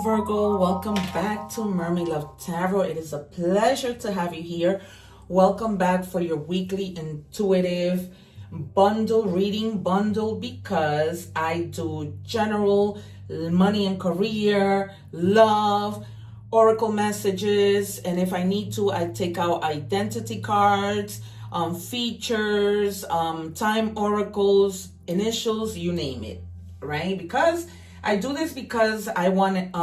Virgo, welcome back to Mermaid Love Tarot. It is a pleasure to have you here. Welcome back for your weekly intuitive reading bundle, because I do general money and career, love, oracle messages, and if I need to, I take out identity cards, features, time oracles, initials, you name it, right? Because I do this because I want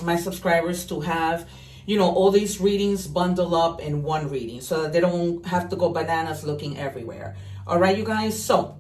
my subscribers to have, all these readings bundle up in one reading so that they don't have to go bananas looking everywhere. All right, you guys. So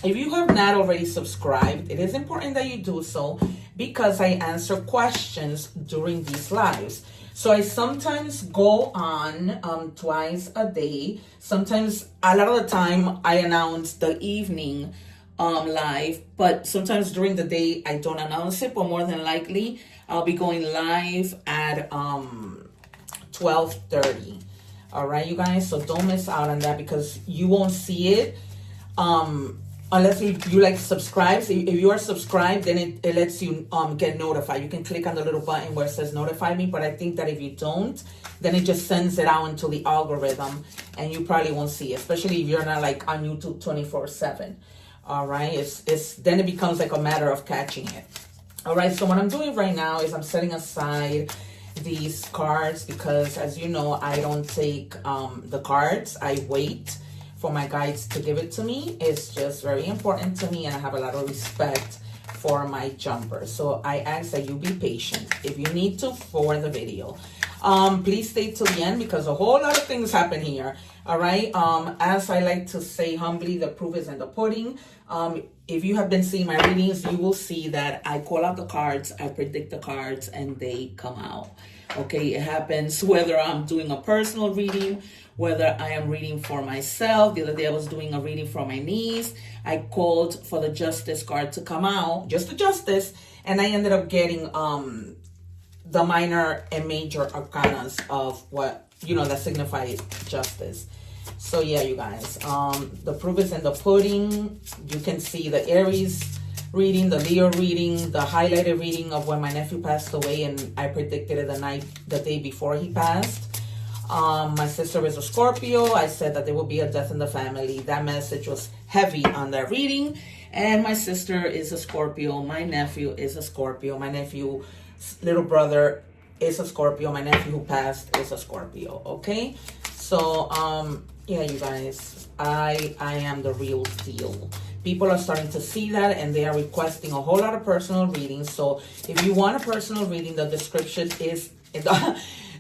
if you have not already subscribed, it is important that you do so because I answer questions during these lives. So I sometimes go on twice a day. Sometimes, a lot of the time, I announce the evening live, but sometimes during the day I don't announce it, but more than likely I'll be going live at 12:30. All right, you guys, so don't miss out on that because you won't see it unless you like subscribe. So if you are subscribed, then it lets you get notified. You can click on the little button where it says notify me, but I think that if you don't, then it just sends it out into the algorithm and you probably won't see it, especially if you're not like on YouTube 24/7. All right, it's then it becomes like a matter of catching it. All right, so what I'm doing right now is I'm setting aside these cards because, as you know, I don't take the cards. I wait for my guides to give it to me. It's just very important to me, and I have a lot of respect for my jumpers. So I ask that you be patient if you need to for the video. Please stay till the end because a whole lot of things happen here. All right. As I like to say humbly, the proof is in the pudding. If you have been seeing my readings, you will see that I call out the cards, I predict the cards, and they come out. Okay, it happens whether I'm doing a personal reading, whether I am reading for myself. The other day I was doing a reading for my niece. I called for the Justice card to come out, just the Justice, and I ended up getting the minor and major arcanas of what, that signifies justice. So yeah, you guys, the proof is in the pudding. You can see the Aries reading, the Leo reading, the highlighted reading of when my nephew passed away, and I predicted it the day before he passed. My sister is a Scorpio. I said that there will be a death in the family. That message was heavy on that reading. And my sister is a Scorpio. My nephew is a Scorpio. My nephew's little brother is a Scorpio. My nephew who passed is a Scorpio. Okay, so yeah, you guys, I am the real deal. People are starting to see that, and they are requesting a whole lot of personal readings. So if you want a personal reading, the description is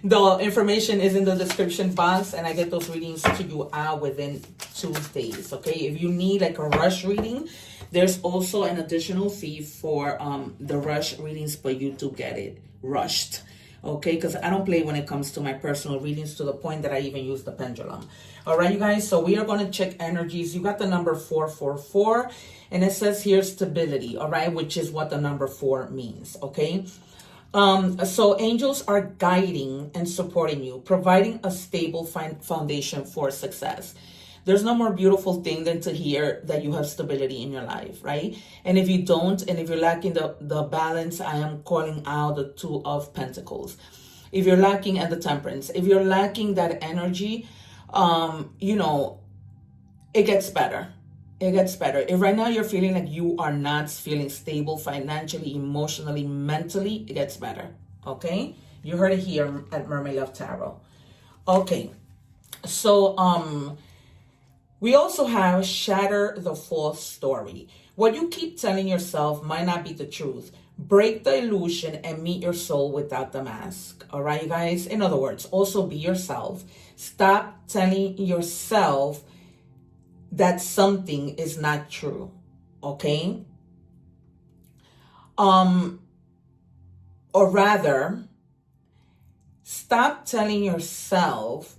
the information is in the description box, and I get those readings to you out within 2 days. Okay, if you need like a rush reading, there's also an additional fee for the rush readings, but you do get it rushed. Okay, because I don't play when it comes to my personal readings, to the point that I even use the pendulum. All right, you guys, so we are going to check energies. You got the number 444, and it says here stability, all right, which is what the number 4 means, okay? So angels are guiding and supporting you, providing a stable foundation for success. There's no more beautiful thing than to hear that you have stability in your life, right? And if you don't, and if you're lacking the balance, I am calling out the 2 of Pentacles. If you're lacking, and the Temperance, if you're lacking that energy, it gets better. It gets better. If right now you're feeling like you are not feeling stable financially, emotionally, mentally, it gets better, okay? You heard it here at Mermaid Love Tarot. Okay, so, we also have shatter the false story. What you keep telling yourself might not be the truth. Break the illusion and meet your soul without the mask. All right, you guys? In other words, also be yourself. Stop telling yourself that something is not true. Okay? Or rather, stop telling yourself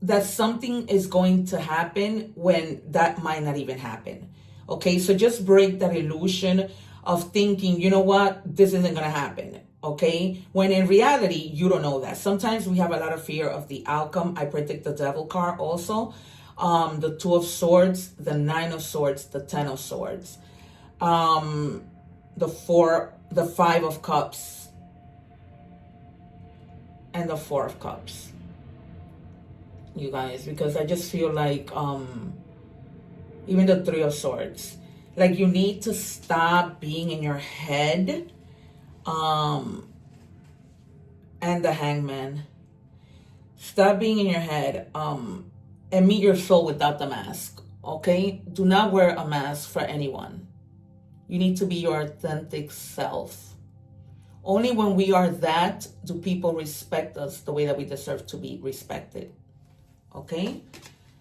that something is going to happen when that might not even happen. Okay, so just break that illusion of thinking, you know what, this isn't going to happen. Okay, when in reality, you don't know that. Sometimes we have a lot of fear of the outcome. I predict the Devil card also. The 2 of Swords, the 9 of Swords, the 10 of Swords. The 4 the Five of Cups and the Four of Cups, you guys, because I just feel like even the Three of Swords, like you need to stop being in your head, and the Hangman. Stop being in your head, and meet your soul without the mask, okay? Do not wear a mask for anyone. You need to be your authentic self. Only when we are that do people respect us the way that we deserve to be respected, okay?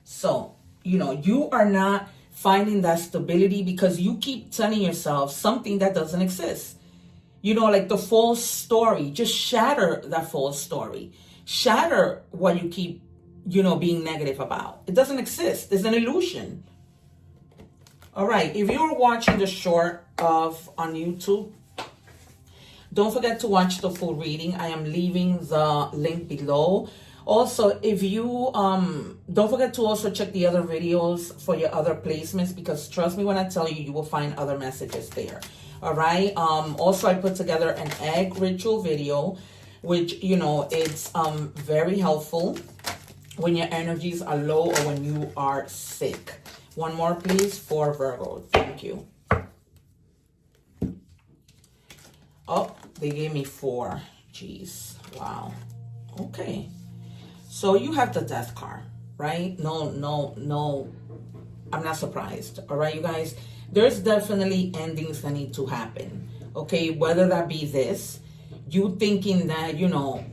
So, you are not finding that stability because you keep telling yourself something that doesn't exist. Like the false story. Just shatter that false story. Shatter what you keep, being negative about. It doesn't exist. It's an illusion. All right. If you're watching the short on YouTube, don't forget to watch the full reading. I am leaving the link below. Also, if you, don't forget to also check the other videos for your other placements, because trust me when I tell you, you will find other messages there. All right. Also, I put together an egg ritual video, which, it's very helpful when your energies are low or when you are sick. One more, please, for Virgo. Thank you. Oh, they gave me 4. Jeez. Wow. Okay. So you have the Death card, right? No. I'm not surprised. All right, you guys. There's definitely endings that need to happen. Okay, whether that be this, you thinking that,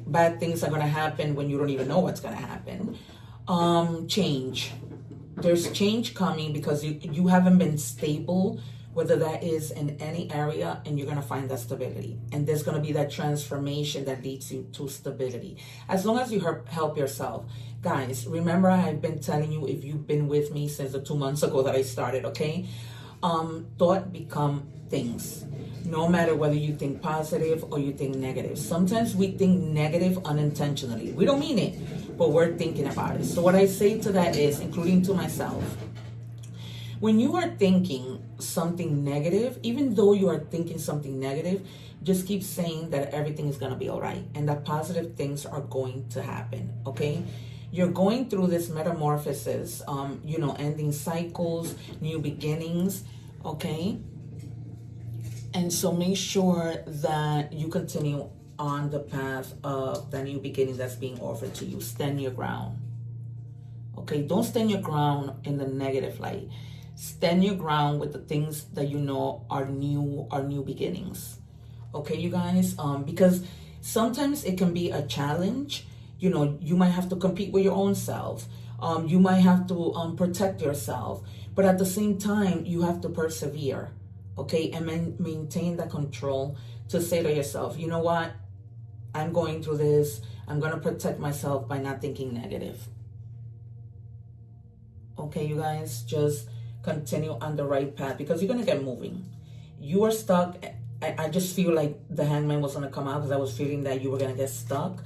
bad things are going to happen when you don't even know what's going to happen. Change. There's change coming because you haven't been stable, whether that is in any area, and you're going to find that stability. And there's going to be that transformation that leads you to stability. As long as you help yourself. Guys, remember I've been telling you, if you've been with me since the 2 months ago that I started, okay? Thought become things. No matter whether you think positive or you think negative. Sometimes we think negative unintentionally. We don't mean it, but we're thinking about it. So what I say to that is, including to myself, when you are thinking something negative, even though you are thinking something negative, just keep saying that everything is going to be all right and that positive things are going to happen, okay? You're going through this metamorphosis, ending cycles, new beginnings, okay? And so make sure that you continue on the path of the new beginning that's being offered to you. Stand your ground, okay? Don't stand your ground in the negative light. Stand your ground with the things that are new beginnings, okay, you guys? Because sometimes it can be a challenge. You might have to compete with your own self. You might have to protect yourself. But at the same time, you have to persevere, okay? And maintain the control to say to yourself, you know what? I'm going through this. I'm going to protect myself by not thinking negative. Okay, you guys? Just continue on the right path because you're going to get moving. You are stuck. I just feel like the Hangman was going to come out because I was feeling that you were going to get stuck.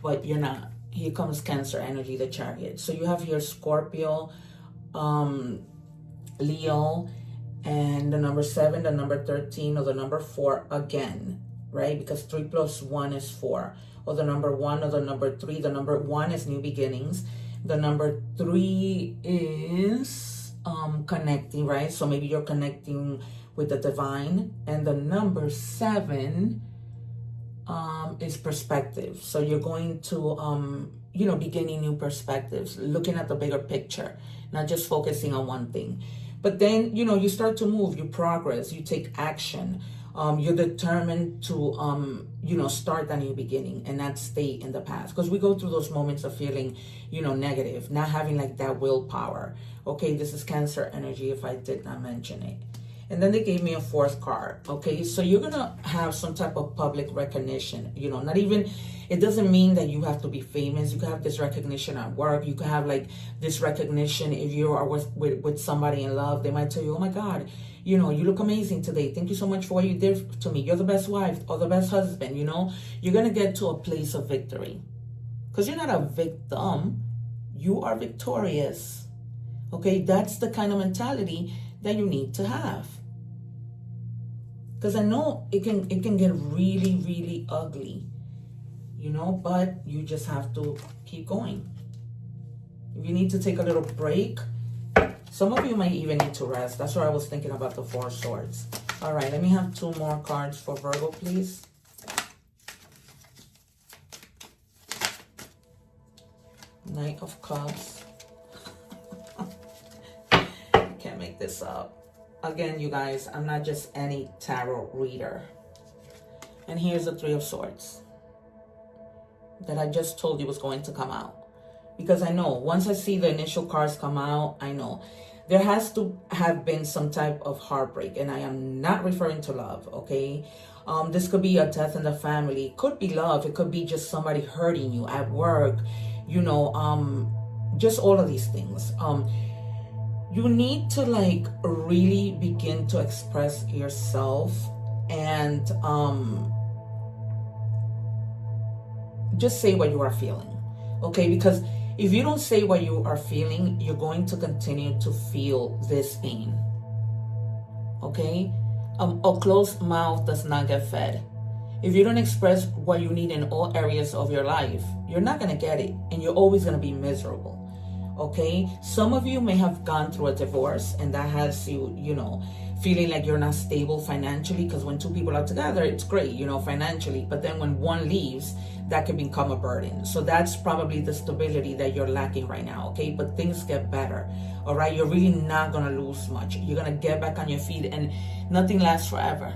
But you're not. Here comes Cancer energy, the Chariot. So you have here Scorpio, Leo, and the number 7, the number 13, or the number 4 again, right? Because 3 plus 1 is 4. Or the number 1 or the number 3. The number 1 is new beginnings. The number 3 is connecting, right? So maybe you're connecting with the divine. And the number 7 is perspective. So you're going to, be gaining new perspectives, looking at the bigger picture, not just focusing on one thing. But then, you start to move, you progress, you take action. You're determined to, start a new beginning and not stay in the past. Because we go through those moments of feeling, negative, not having like that willpower. Okay, this is Cancer energy if I did not mention it. And then they gave me a 4th card, okay? So you're going to have some type of public recognition, not even, it doesn't mean that you have to be famous. You can have this recognition at work. You can have like this recognition if you are with somebody in love. They might tell you, oh my God, you look amazing today. Thank you so much for what you did to me. You're the best wife or the best husband, You're going to get to a place of victory. Because you're not a victim. You are victorious, okay? That's the kind of mentality that you need to have. Because I know it can get really, really ugly, you know, but you just have to keep going. If you need to take a little break, some of you might even need to rest. That's what I was thinking about the Four of Swords. All right, let me have 2 more cards for Virgo, please. Knight of Cups. Can't make this up. Again, you guys, I'm not just any tarot reader. And here's the 3 of Swords that I just told you was going to come out. Because I know, once I see the initial cards come out, I know. There has to have been some type of heartbreak. And I am not referring to love, okay? This could be a death in the family. It could be love. It could be just somebody hurting you at work. You know, just all of these things. You need to like really begin to express yourself and just say what you are feeling, okay? Because if you don't say what you are feeling, you're going to continue to feel this pain, okay? A closed mouth does not get fed. If you don't express what you need in all areas of your life, you're not going to get it, and you're always going to be miserable. Okay, some of you may have gone through a divorce, and that has you, you know, feeling like you're not stable financially, because when 2 people are together, it's great, you know, financially. But then when one leaves, that can become a burden. So that's probably the stability that you're lacking right now, okay? But things get better, all right? You're really not going to lose much. You're going to get back on your feet, and nothing lasts forever.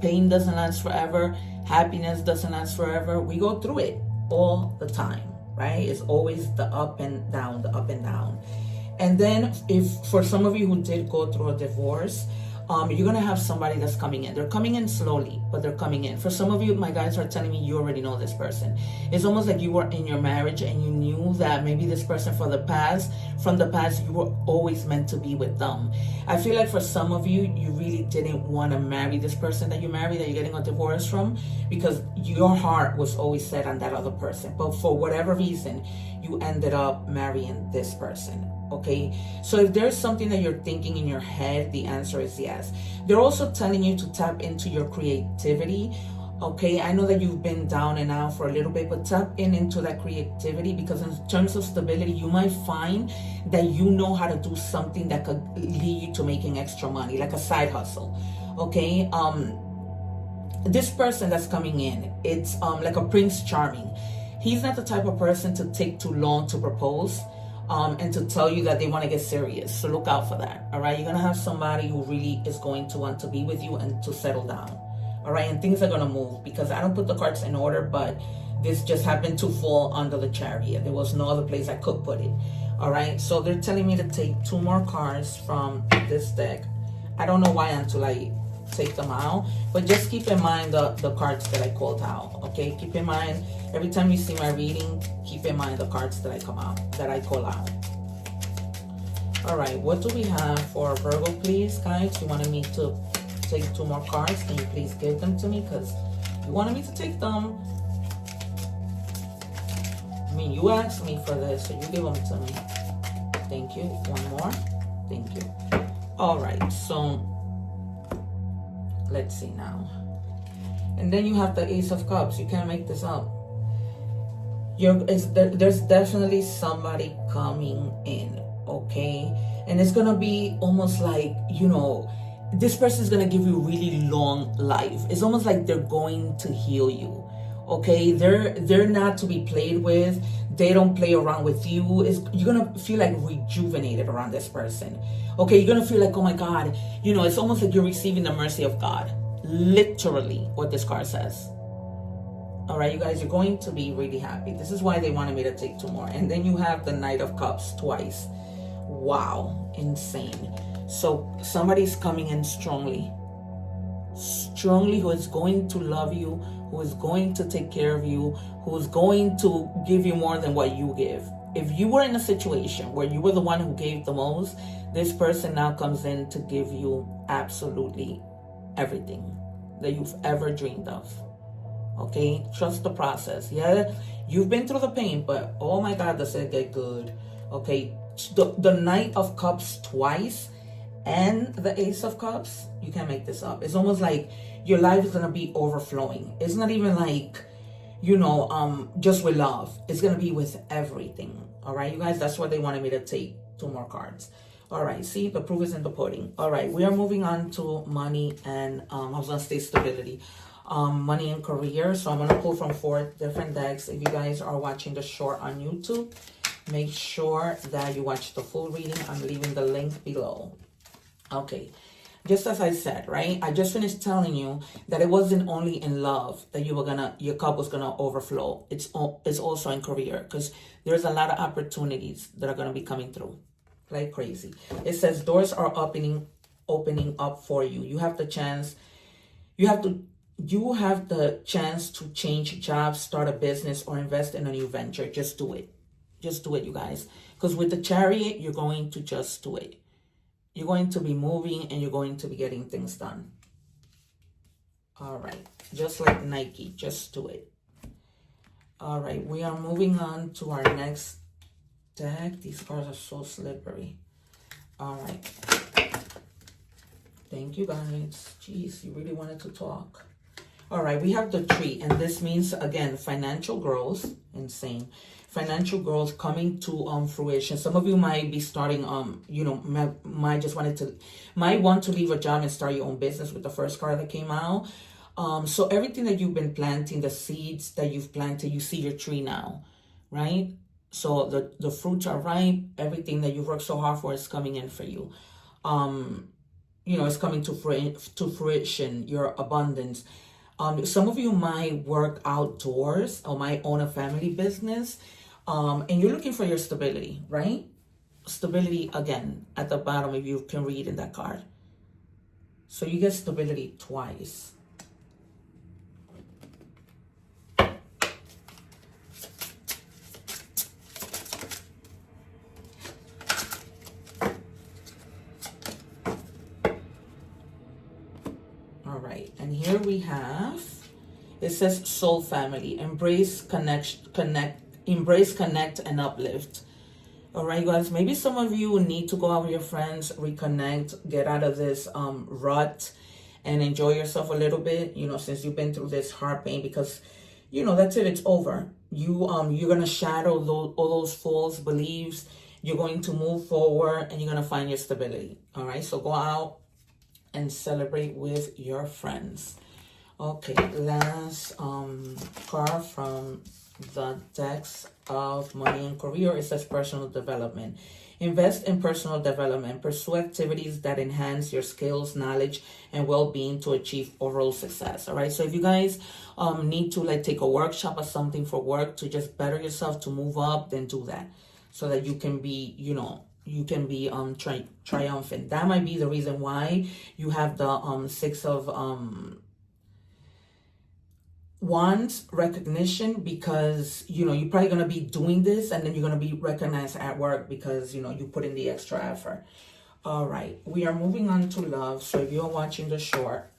Pain doesn't last forever. Happiness doesn't last forever. We go through it all the time. Right? It's always the up and down, the up and down. And then if for some of you who did go through a divorce, you're going to have somebody that's coming in. They're coming in slowly, but they're coming in. For some of you, my guys are telling me you already know this person. It's almost like you were in your marriage and you knew that maybe this person from the past, you were always meant to be with them. I feel like for some of you, you really didn't want to marry this person that you married, that you're getting a divorce from, because your heart was always set on that other person. But for whatever reason, you ended up marrying this person. Okay, so if there's something that you're thinking in your head, the answer is yes. They're also telling you to tap into your creativity. Okay, I know that you've been down and out for a little bit, but tap into that creativity, because in terms of stability, you might find that you know how to do something that could lead you to making extra money, like a side hustle. Okay, this person that's coming in, it's like a Prince Charming. He's not the type of person to take too long to propose. And to tell you that they want to get serious. So look out for that. All right. You're going to have somebody who really is going to want to be with you and to settle down. All right. And things are going to move, because I don't put the cards in order, but this just happened to fall under the Chariot. There was no other place I could put it. All right. So they're telling me to take 2 more cards from this deck. I don't know why until I take them out, but just keep in mind the cards that I called out. Okay. Keep in mind, every time you see my reading, keep in mind the cards that I call out. All right, what do we have for Virgo, please, guys? You wanted me to take 2 more cards. Can you please give them to me? Because you wanted me to take them. I mean, you asked me for this, so you give them to me. Thank you. 1 more. Thank you. All right, so let's see now. And then you have the Ace of Cups. You can't make this up. There's definitely somebody coming in, okay? And it's gonna be almost like, you know, this person is gonna give you really long life. It's almost like they're going to heal you, okay? They're not to be played with. They don't play around with you. You're gonna feel like rejuvenated around this person, okay? You're gonna feel like, oh my God, you know, it's almost like you're receiving the mercy of God. Literally what this card says. All right, you guys, you're going to be really happy. This is why they wanted me to take 2 more. And then you have the Knight of Cups twice. Wow, insane. So somebody's coming in strongly, who is going to love you, who is going to take care of you, who is going to give you more than what you give. If you were in a situation where you were the one who gave the most, this person now comes in to give you absolutely everything that you've ever dreamed of. Okay, trust the process. Yeah, you've been through the pain, but oh my God, does it get good. Okay, the Knight of Cups twice, and the Ace of Cups, you can't make this up. It's almost like your life is gonna be overflowing. It's not even like, you know, just with love. It's gonna be with everything. All right, you guys, that's what they wanted me to take. 2 more cards. All right, see, the proof is in the pudding. All right, we are moving on to money and I was gonna say stability. Money and career. So I'm gonna pull from 4 different decks. If you guys are watching the short on YouTube, make sure that you watch the full reading. I'm leaving the link below. Okay, just as I said, right? I just finished telling you that it wasn't only in love that your cup was gonna overflow. It's also in career, because there's a lot of opportunities that are gonna be coming through like crazy. It says doors are opening up for you. You have the chance. You have the chance to change jobs, start a business, or invest in a new venture. Just do it. Just do it, you guys. Because with the Chariot, you're going to just do it. You're going to be moving and you're going to be getting things done. All right. Just like Nike, just do it. All right. We are moving on to our next deck. These cards are so slippery. All right. Thank you, guys. Jeez, you really wanted to talk. All right. We have the Tree. And this means, again, financial growth. Insane. Financial growth coming to fruition. Some of you might be starting, you know, might want to leave a job and start your own business with the first card that came out. So everything that you've been planting, the seeds that you've planted, you see your tree now, right? So the fruits are ripe. Everything that you've worked so hard for is coming in for you. You know, it's coming to fruition, your abundance. Some of you might work outdoors or might own a family business. And you're looking for your stability, right? Stability, again, at the bottom, if you can read in that card. So you get stability twice. All right, and here we have, it says soul family, embrace, connect, and uplift. All right, guys, maybe some of you need to go out with your friends, reconnect, get out of this rut and enjoy yourself a little bit, you know, since you've been through this heart pain, because, you know, that's it, it's over. You're going to shadow all those false beliefs. You're going to move forward and you're going to find your stability. All right, so go out and celebrate with your friends. Okay, last card from the decks of money and career. It says personal development. Invest in personal development. Pursue activities that enhance your skills, knowledge, and well-being to achieve overall success. All right, so if you guys need to like take a workshop or something for work to just better yourself, to move up, then do that, so that you can be, you know, you can be triumphant. That might be the reason why you have the 6 of Wands, recognition, because, you know, you're probably going to be doing this and then you're going to be recognized at work because, you know, you put in the extra effort. All right, we are moving on to love. So if you're watching the short,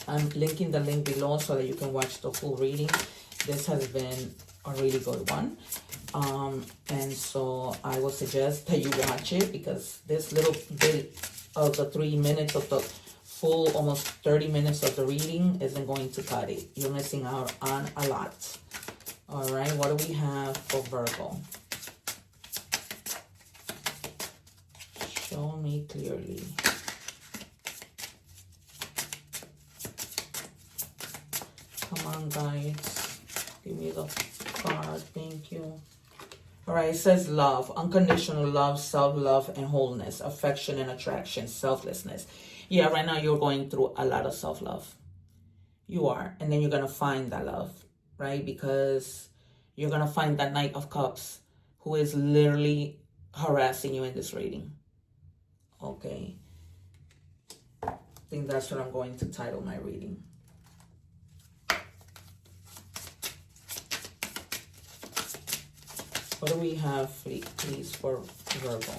I'm linking the link below so that you can watch the full reading. This has been a really good one. And so I will suggest that you watch it, because this little bit of the 3 minutes of the full almost 30 minutes of the reading isn't going to cut it. You're missing out on a lot. All right, what do we have for Virgo? Show me clearly. Come on, guys. Give me the card. Thank you. All right, it says love, unconditional love, self-love, and wholeness, affection and attraction, selflessness. Yeah, right now you're going through a lot of self-love. You are. And then you're going to find that love, right? Because you're going to find that Knight of Cups who is literally harassing you in this reading. Okay. I think that's what I'm going to title my reading. What do we have, please, for Virgo?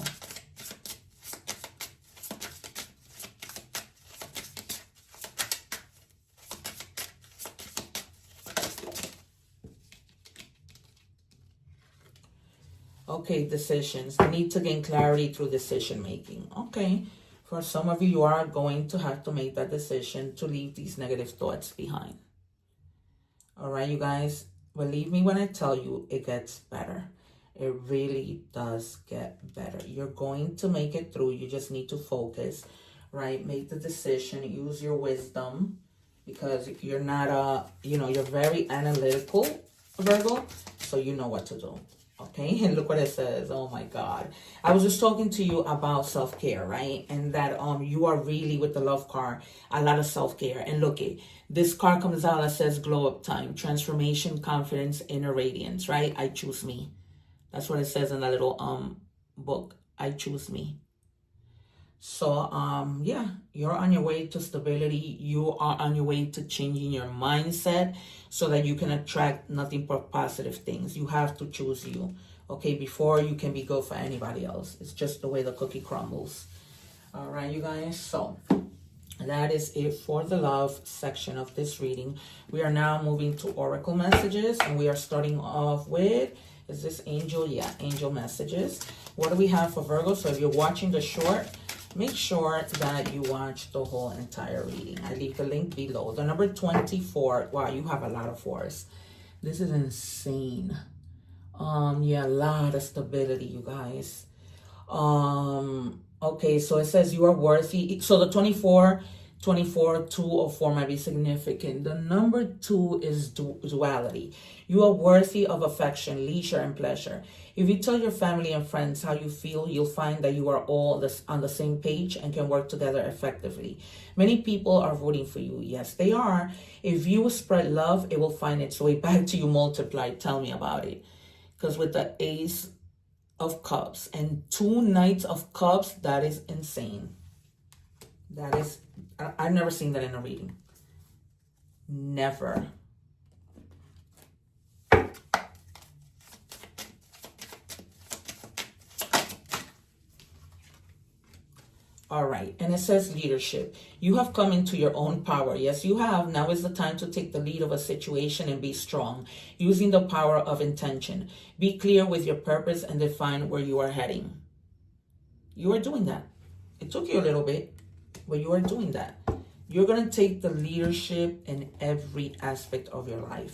Okay, decisions. The need to gain clarity through decision making. Okay. For some of you, you are going to have to make that decision to leave these negative thoughts behind. All right, you guys, believe me when I tell you it gets better. It really does get better. You're going to make it through. You just need to focus, right? Make the decision, use your wisdom, because you're not, you're very analytical, Virgo, so you know what to do. Okay, and look what it says. Oh my God. I was just talking to you about self-care, right? And that you are really, with the love card, a lot of self-care. And look, this card comes out that says glow up time, transformation, confidence, inner radiance, right? I choose me. That's what it says in that little book. I choose me. So yeah, you're on your way to stability. You are on your way to changing your mindset so that you can attract nothing but positive things. You have to choose you, okay, before you can be good for anybody else. It's just the way the cookie crumbles. All right, you guys. So that is it for the love section of this reading. We are now moving to oracle messages, and we are starting off with, is this angel? Yeah, angel messages. What do we have for Virgo? So if you're watching the short, make sure that you watch the whole entire reading. I leave the link below. The number 24. Wow, you have a lot of fours. This is insane. Yeah, a lot of stability, you guys. Okay, so it says you are worthy. So the 24, 2 or 4 might be significant. The number 2 is duality. You are worthy of affection, leisure, and pleasure. If you tell your family and friends how you feel, you'll find that you are all on the same page and can work together effectively. Many people are rooting for you. Yes, they are. If you spread love, it will find its way back to you multiplied. Tell me about it. Because with the Ace of Cups and 2 Knights of Cups, that is insane. That is, I've never seen that in a reading. Never. All right, and it says leadership. You have come into your own power. Yes, you have. Now is the time to take the lead of a situation and be strong, using the power of intention. Be clear with your purpose and define where you are heading. You are doing that. It took you a little bit, but you are doing that. You're going to take the leadership in every aspect of your life.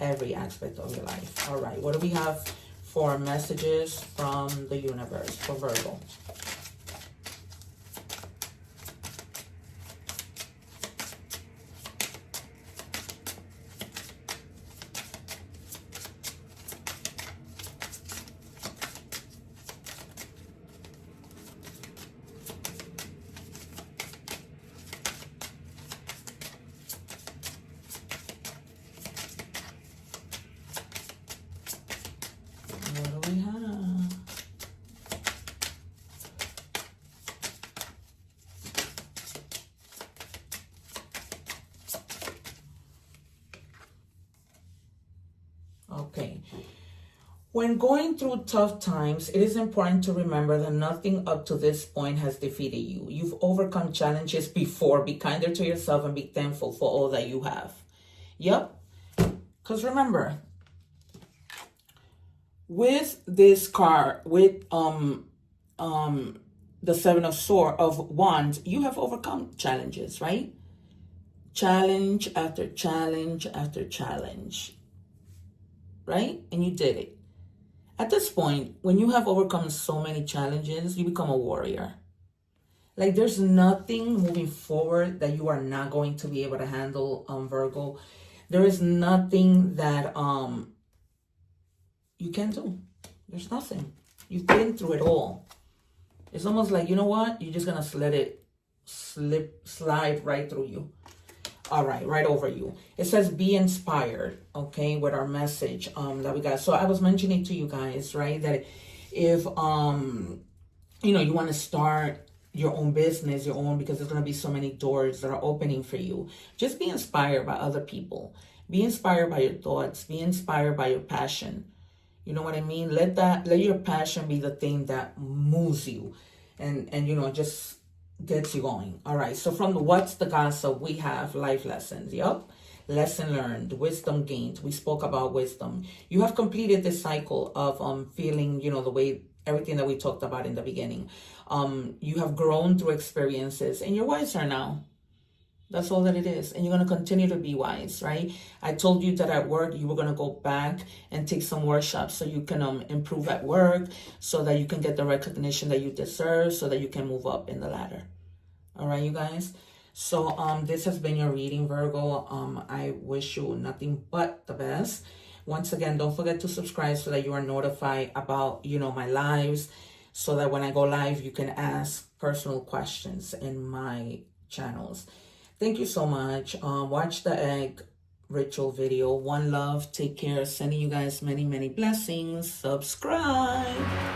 Every aspect of your life. All right, what do we have for messages from the universe for Virgo? What do we have? Okay. When going through tough times, it is important to remember that nothing up to this point has defeated you. You've overcome challenges before. Be kinder to yourself and be thankful for all that you have. Yep. Because remember, with this card, with the 7 of Wands, you have overcome challenges, right? Challenge after challenge after challenge, right? And you did it. At this point, when you have overcome so many challenges, you become a warrior. Like, there's nothing moving forward that you are not going to be able to handle, Virgo. There is nothing that you can do. There's nothing. You've been through it all. It's almost like, you know what? You're just going to let it slide right through you. All right, right over you. It says be inspired, okay, with our message that we got. So I was mentioning to you guys, right, that if, you want to start your own business, because there's going to be so many doors that are opening for you. Just be inspired by other people. Be inspired by your thoughts. Be inspired by your passion. You know what I mean? Let your passion be the thing that moves you and just gets you going. All right. So from the What's the Gossip, we have life lessons. Yep. Lesson learned, wisdom gained. We spoke about wisdom. You have completed this cycle of feeling, the way everything that we talked about in the beginning. You have grown through experiences and you're wiser now. That's all that it is. And you're going to continue to be wise, right? I told you that at work, you were going to go back and take some workshops so you can improve at work, so that you can get the recognition that you deserve, so that you can move up in the ladder. All right, you guys? So this has been your reading, Virgo. I wish you nothing but the best. Once again, don't forget to subscribe so that you are notified about, my lives, so that when I go live, you can ask personal questions in my channels. Thank you so much. Watch the egg ritual video. One love. Take care. Sending you guys many, many blessings. Subscribe.